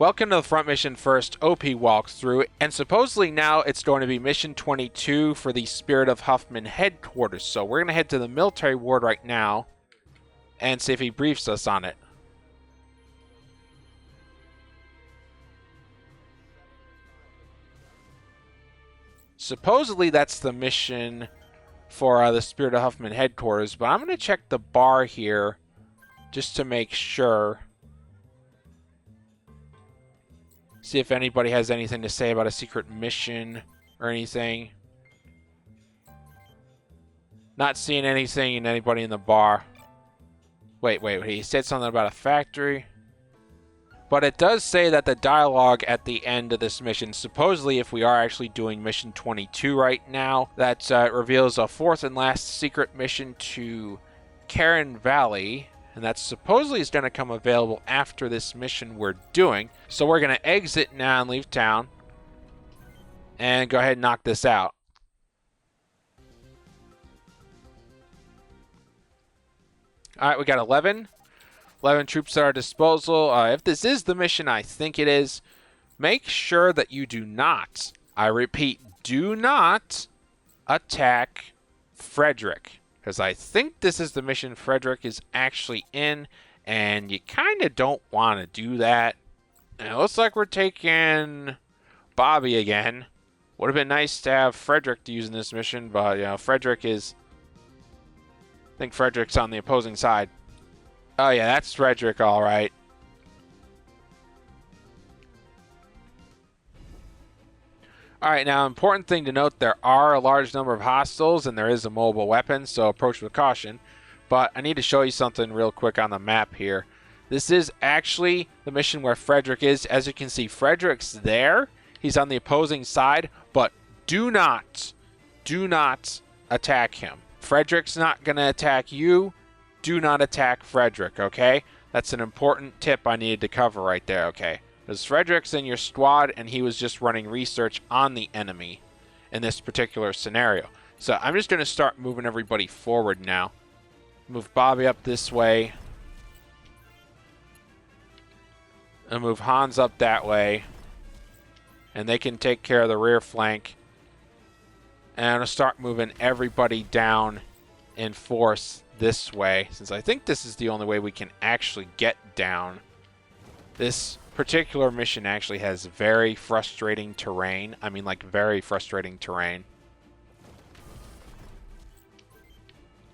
Welcome to the front mission first OP walkthrough, and supposedly now it's going to be mission 22 for the Spirit of Huffman Headquarters. So we're going to head to the military ward right now and see if he briefs us on it. Supposedly that's the mission for the Spirit of Huffman Headquarters, but I'm going to check the bar here just to make sure. See if anybody has anything to say about a secret mission or anything. Not seeing anything in anybody in the bar. Wait, he said something about a factory. But it does say that the dialogue at the end of this mission, supposedly if we are actually doing mission 22 right now, that reveals a fourth and last secret mission to Karen Valley. And that supposedly is going to come available after this mission we're doing. So we're going to exit now and leave town. And go ahead and knock this out. Alright, we got 11 troops at our disposal. If this is the mission I think it is, make sure that you do not, I repeat, do not attack Frederick. Because I think this is the mission Frederick is actually in, and you kind of don't want to do that. And it looks like we're taking Bobby again. Would have been nice to have Frederick to use in this mission, but, you know, Frederick is... I think Frederick's on the opposing side. Oh, yeah, that's Frederick, all right. All right, now, important thing to note, there are a large number of hostiles, and there is a mobile weapon, so approach with caution. But I need to show you something real quick on the map here. This is actually the mission where Frederick is. As you can see, Frederick's there. He's on the opposing side, but do not attack him. Frederick's not going to attack you. Do not attack Frederick, okay? That's an important tip I needed to cover right there, okay? Because Frederick's in your squad, and he was just running research on the enemy in this particular scenario. So I'm just going to start moving everybody forward now. Move Bobby up this way. And move Hans up that way. And they can take care of the rear flank. And I'm going to start moving everybody down in force this way, since I think this is the only way we can actually get down. This particular mission actually has very frustrating terrain. I mean, like, very frustrating terrain.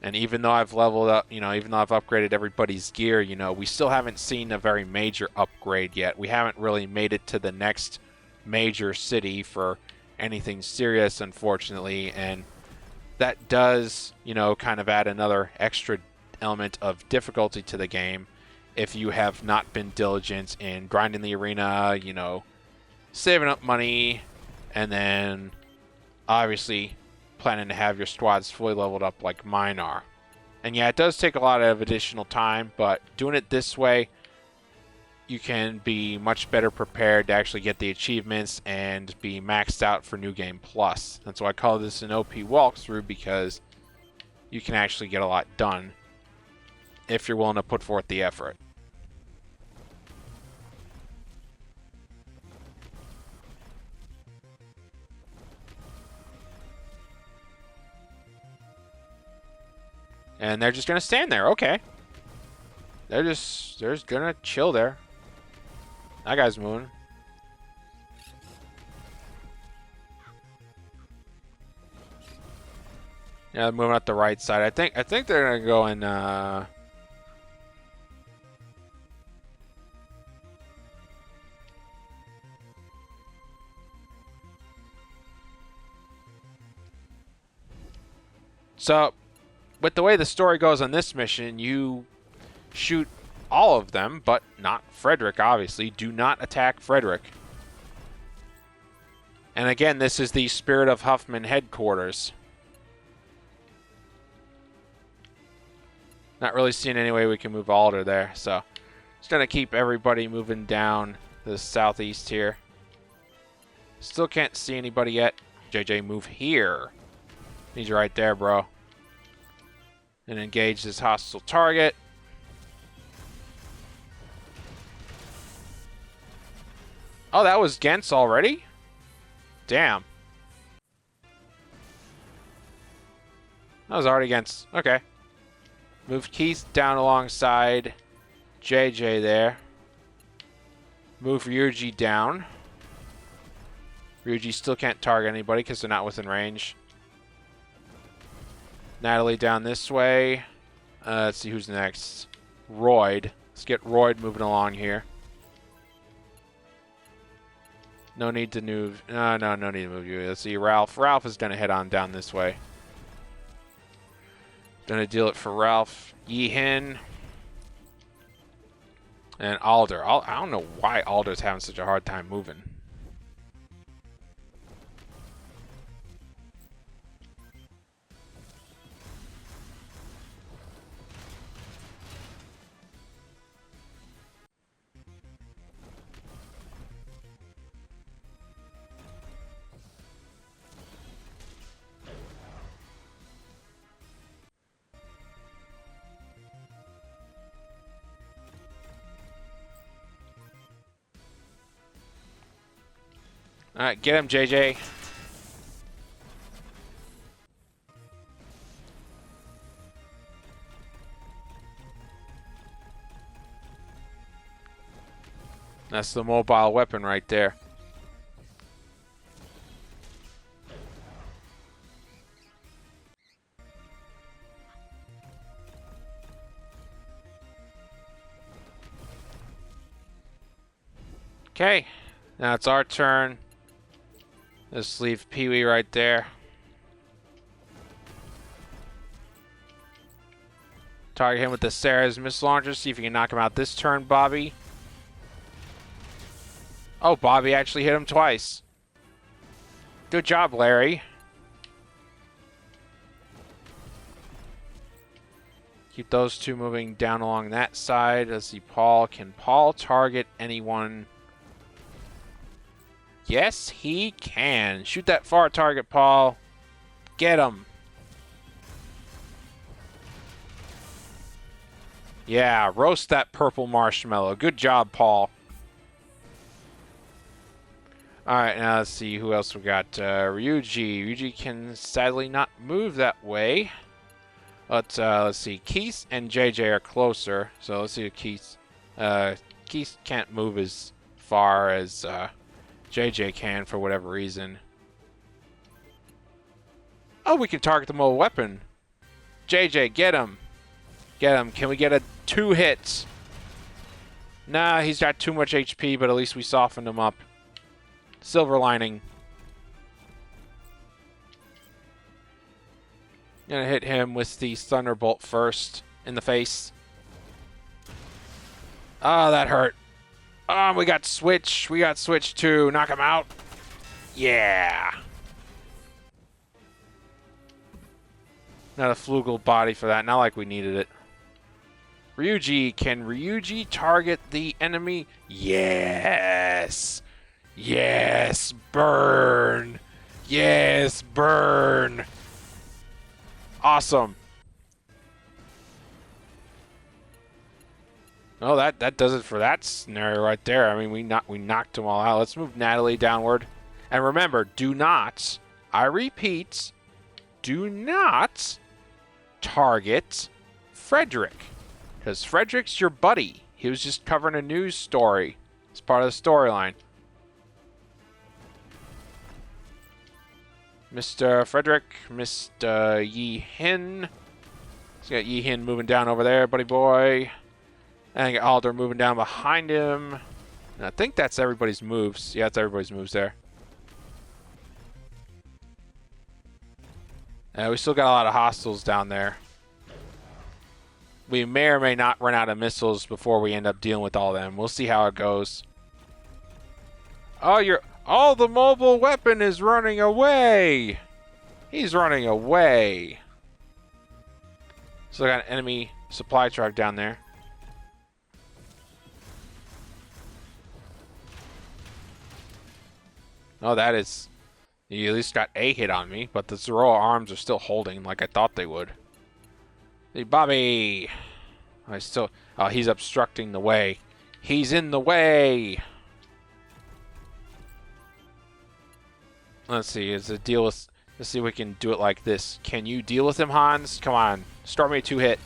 And even though I've leveled up, you know, even though I've upgraded everybody's gear, you know, we still haven't seen a very major upgrade yet. We haven't really made it to the next major city for anything serious, unfortunately. And that does, you know, kind of add another extra element of difficulty to the game. If you have not been diligent in grinding the arena, you know, saving up money, and then obviously planning to have your squads fully leveled up like mine are. And yeah, it does take a lot of additional time, but doing it this way, you can be much better prepared to actually get the achievements and be maxed out for New Game Plus. That's why I call this an OP walkthrough, because you can actually get a lot done if you're willing to put forth the effort. And they're just going to stand there. Okay. They're just going to chill there. That guy's moving. Yeah, they're moving up the right side. I think they're going to go in So, with the way the story goes on this mission, you shoot all of them, but not Frederick, obviously. Do not attack Frederick. And again, this is the Spirit of Huffman Headquarters. Not really seeing any way we can move Alder there, so just going to keep everybody moving down the southeast here. Still can't see anybody yet. JJ, move here. He's right there, bro. And engage this hostile target. Oh, that was Gens already? Damn. That was already Gens. Okay. Move Keith down alongside JJ there. Move Ryuji down. Ryuji still can't target anybody because they're not within range. Natalie down this way. Let's see who's next. Royd. Let's get Royd moving along here. No need to move. No need to move you. Let's see, Ralph. Ralph is going to head on down this way. Gonna deal it for Ralph. Yi-Hin. And Alder. I don't know why Alder's having such a hard time moving. Alright, get him, JJ. That's the mobile weapon right there. Okay, now it's our turn. Let's leave Pee-wee right there. Target him with the Sarah's missile launcher. See if you can knock him out this turn, Bobby. Oh, Bobby actually hit him twice. Good job, Larry. Keep those two moving down along that side. Let's see, Paul. Can Paul target anyone? Yes, he can. Shoot that far target, Paul. Get him. Yeah, roast that purple marshmallow. Good job, Paul. Alright, now let's see who else we got. Ryuji. Ryuji can sadly not move that way. Let's see. Keith and JJ are closer. So let's see if Keith... Keith can't move as far as... JJ can for whatever reason. Oh, we can target the mobile weapon. JJ, get him. Get him. Can we get a 2 hits? Nah, he's got too much HP, but at least we softened him up. Silver lining. Gonna hit him with the Thunderbolt first in the face. Oh, that hurt. Oh, we got Switch. We got Switch too. Knock him out. Yeah. Not a flugel body for that. Not like we needed it. Ryuji. Can Ryuji target the enemy? Yes. Yes. Burn. Yes. Burn. Awesome. Oh, that does it for that scenario right there. I mean, we knocked them all out. Let's move Natalie downward. And remember, do not, I repeat, do not target Frederick. Because Frederick's your buddy. He was just covering a news story. It's part of the storyline. Mr. Frederick, Mr. Yi-Hin. Let's get Yi-Hin moving down over there, buddy boy. And I get Alder moving down behind him. And I think that's everybody's moves. Yeah, that's everybody's moves there. We still got a lot of hostiles down there. We may or may not run out of missiles before we end up dealing with all of them. We'll see how it goes. Oh, the mobile weapon is running away. He's running away. So I got an enemy supply truck down there. Oh, that is... You at least got a hit on me, but the Zero arms are still holding like I thought they would. Hey, Bobby! Oh, he's obstructing the way. He's in the way! Let's see. Is it deal with? Let's see if we can do it like this. Can you deal with him, Hans? Come on. Start me a 2-hit.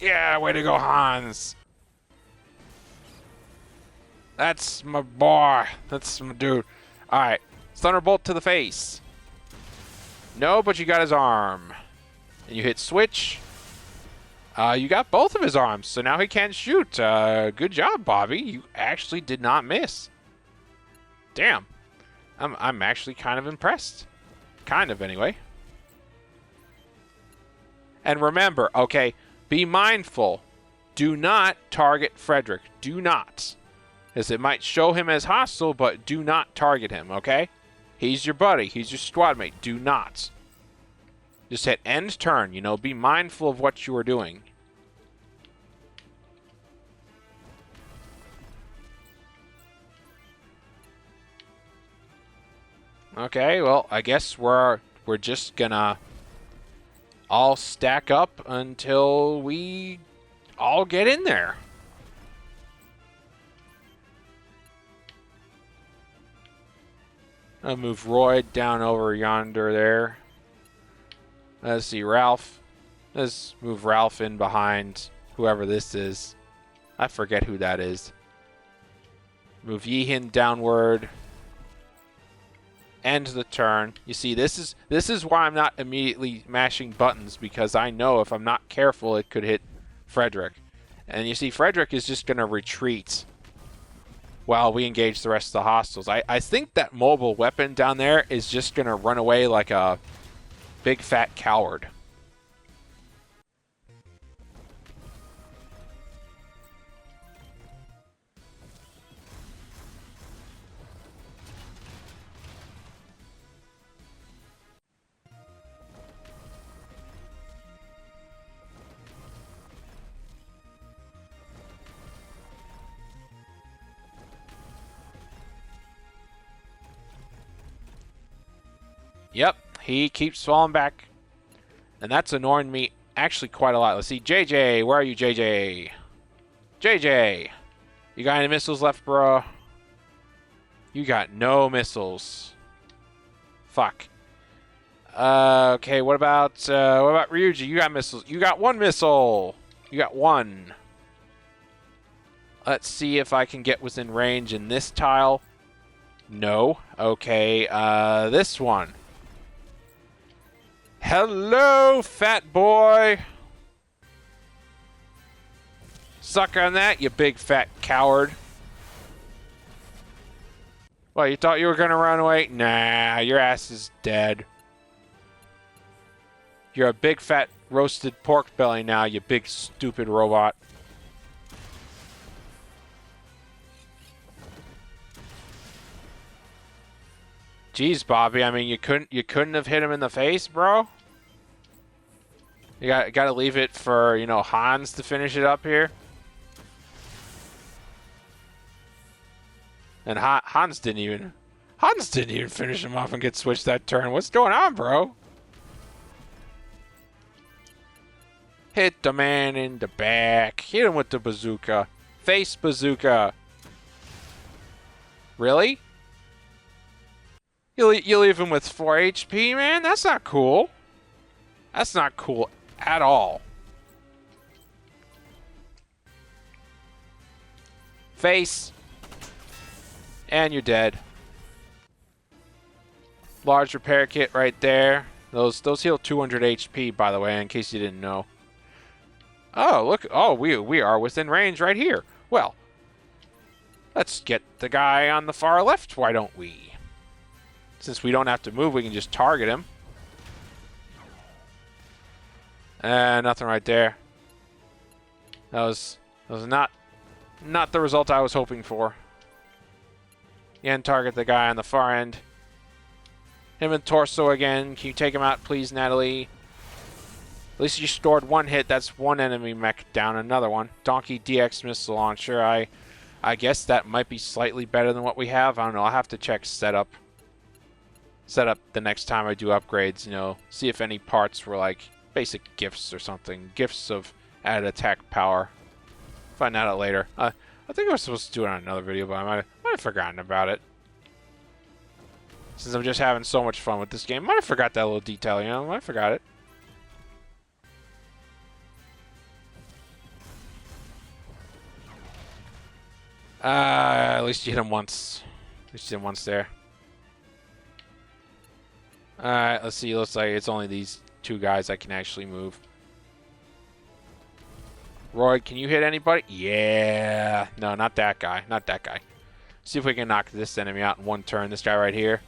Yeah, way to go, Hans. That's my boy. That's my dude. All right. Thunderbolt to the face. No, but you got his arm. And you hit switch. You got both of his arms, so now he can't shoot. Good job, Bobby. You actually did not miss. Damn. I'm actually kind of impressed. Kind of, anyway. And remember, okay, be mindful. Do not target Frederick. Do not. As it might show him as hostile, but do not target him, okay? He's your buddy. He's your squad mate. Do not. Just hit end turn, you know. Be mindful of what you are doing. Okay, well, I guess we're just gonna all stack up until we all get in there. I'll move Roy down over yonder there. Let's see, Ralph. Let's move Ralph in behind whoever this is. I forget who that is. Move Yeehan downward. End the turn. You see, this is why I'm not immediately mashing buttons, because I know if I'm not careful, it could hit Frederick. And you see, Frederick is just going to retreat while we engage the rest of the hostiles. I think that mobile weapon down there is just going to run away like a big fat coward. Yep, he keeps falling back. And that's annoying me actually quite a lot. Let's see, JJ, where are you, JJ? JJ, you got any missiles left, bro? You got no missiles. Fuck. Okay, what about Ryuji? You got missiles. You got one missile. You got one. Let's see if I can get within range in this tile. No. Okay, this one. Hello, fat boy. Suck on that, you big fat coward. Well, you thought you were going to run away? Nah, your ass is dead. You're a big fat roasted pork belly now, you big stupid robot. Jeez, Bobby, I mean, you couldn't have hit him in the face, bro? You got to leave it for, you know, Hans to finish it up here. And Hans didn't even finish him off and get switched that turn. What's going on, bro? Hit the man in the back. Hit him with the bazooka. Face bazooka. Really? You leave him with 4 HP, man? That's not cool. That's not cool at all. Face. And you're dead. Large repair kit right there. Those heal 200 HP, by the way, in case you didn't know. Oh, look. Oh, we are within range right here. Well, let's get the guy on the far left, why don't we? Since we don't have to move, we can just target him. Nothing right there. That was not the result I was hoping for. Again, target the guy on the far end. Him and torso again. Can you take him out, please, Natalie? At least you scored one hit. That's one enemy mech down. Another one. Donkey DX missile launcher. I guess that might be slightly better than what we have. I don't know. I'll have to check setup the next time I do upgrades. You know, see if any parts were like basic gifts or something. Gifts of added attack power. Find that out later. I think I was supposed to do it on another video, but I might have forgotten about it. Since I'm just having so much fun with this game. Might have forgot that little detail, you know? Might have forgot it. At least you hit him once. At least you hit him once there. Alright, let's see. Looks like it's only these two guys I can actually move. Roy, can you hit anybody? Yeah. No, not that guy. Not that guy. See if we can knock this enemy out in one turn. This guy right here.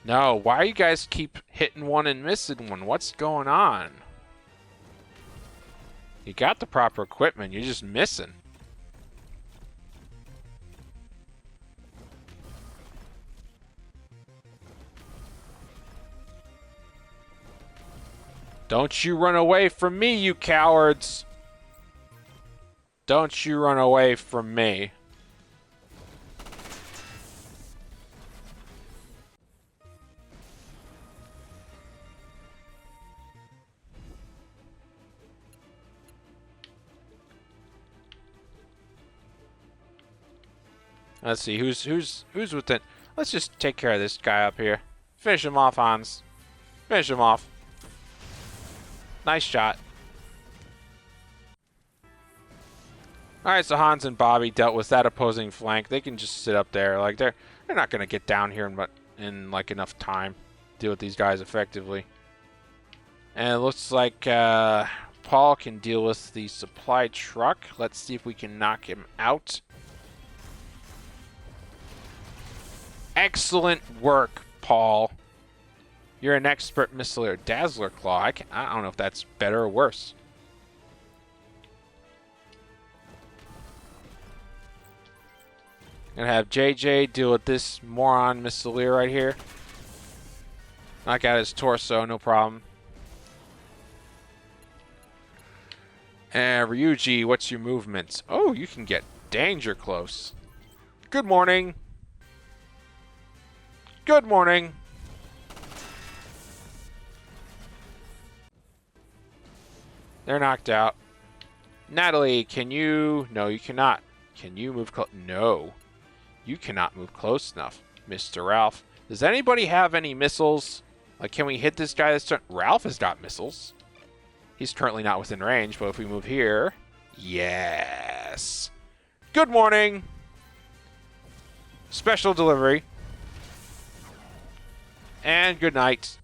No, why you guys keep hitting one and missing one? What's going on? You got the proper equipment. You're just missing. Don't you run away from me, you cowards! Don't you run away from me. Let's see who's within. Let's just take care of this guy up here. Finish him off, Hans. Finish him off. Nice shot. Alright, so Hans and Bobby dealt with that opposing flank. They can just sit up there. Like they're not gonna get down here in like enough time to deal with these guys effectively. And it looks like Paul can deal with the supply truck. Let's see if we can knock him out. Excellent work, Paul. You're an expert missileer. Dazzler Claw. I don't know if that's better or worse. Gonna have JJ deal with this moron missileer right here. Knock out his torso, no problem. And Ryuji, what's your movements? Oh, you can get danger close. Good morning. Good morning. They're knocked out. Natalie, can you... No, you cannot. Can you move close? No. You cannot move close enough. Mr. Ralph. Does anybody have any missiles? Like, can we hit this guy this turn? Ralph has got missiles. He's currently not within range, but if we move here... Yes. Good morning. Special delivery. And good night.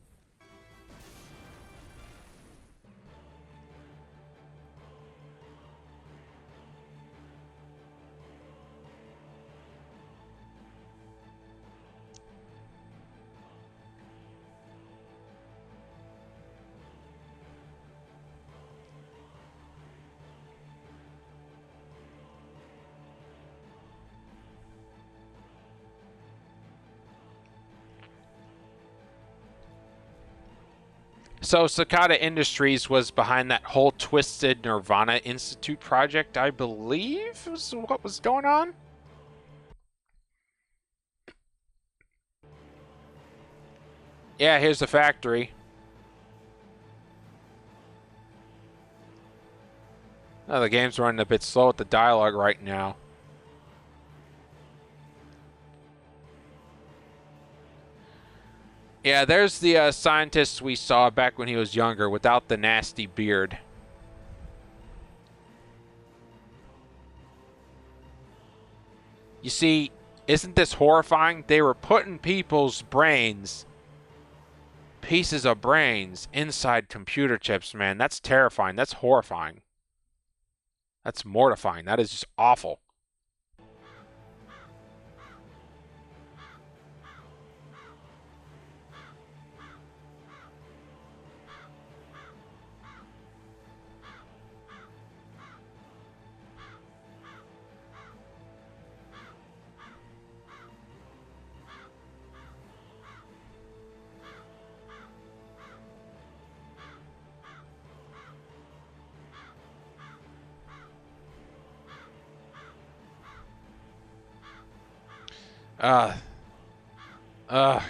So Cicada Industries was behind that whole Twisted Nirvana Institute project, I believe, was what was going on. Yeah, here's the factory. Oh, the game's running a bit slow with the dialogue right now. Yeah, there's the scientist we saw back when he was younger without the nasty beard. You see, isn't this horrifying? They were putting people's brains, pieces of brains, inside computer chips, man. That's terrifying. That's horrifying. That's mortifying. That is just awful.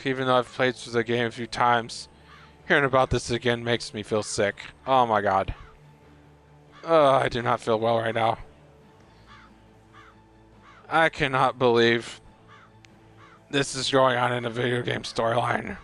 Even though I've played through the game a few times, hearing about this again makes me feel sick. Oh my god. I do not feel well right now. I cannot believe This is going on in a video game storyline.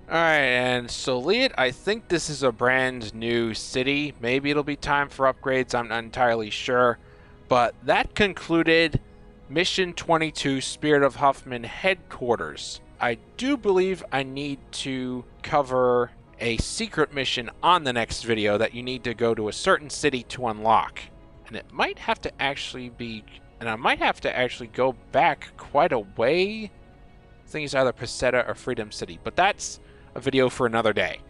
Alright, and Solid, I think this is a brand new city. Maybe it'll be time for upgrades, I'm not entirely sure. But that concluded Mission 22, Spirit of Huffman Headquarters. I do believe I need to cover a secret mission on the next video that you need to go to a certain city to unlock. And it might have to actually be... And I might have to actually go back quite a way. I think it's either Peseta or Freedom City. But that's a video for another day.